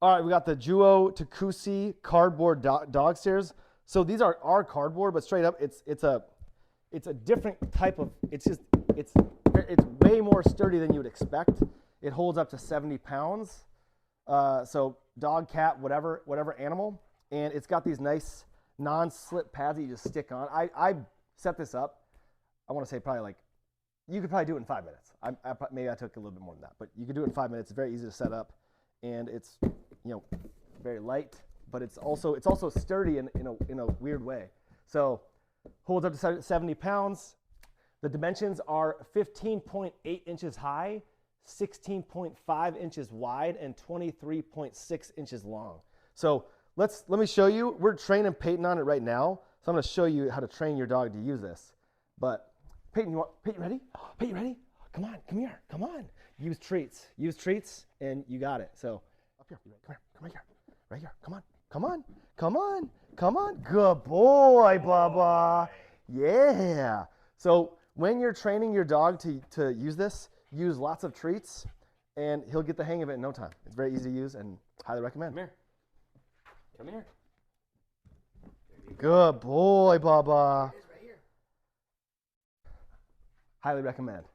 All right, we got the Juo Takusi cardboard dog stairs. So these are cardboard, but straight up, it's a different type of. It's way more sturdy than you would expect. It holds up to 70 pounds. So dog, cat, whatever animal, and it's got these nice non-slip pads that you just stick on. I set this up. I want to say probably like, you could probably do it in 5 minutes. Maybe I took a little bit more than that, but you could do it in 5 minutes. It's very easy to set up, and it's very light, but it's also sturdy in a weird way. So holds up to 70 pounds. The dimensions are 15.8 inches high, 16.5 inches wide, and 23.6 inches long. So let me show you. We're training Peyton on it right now, so I'm going to show you how to train your dog to use this. But Peyton, Peyton ready? Peyton ready? Come on, come here, come on. Use treats, and you got it. So up here, come right here, come on. Good boy, Bubba. Yeah. So when you're training your dog to use this, use lots of treats, and he'll get the hang of it in no time. It's very easy to use, and highly recommend. Come here. Good boy, Bubba. It is right here. Highly recommend.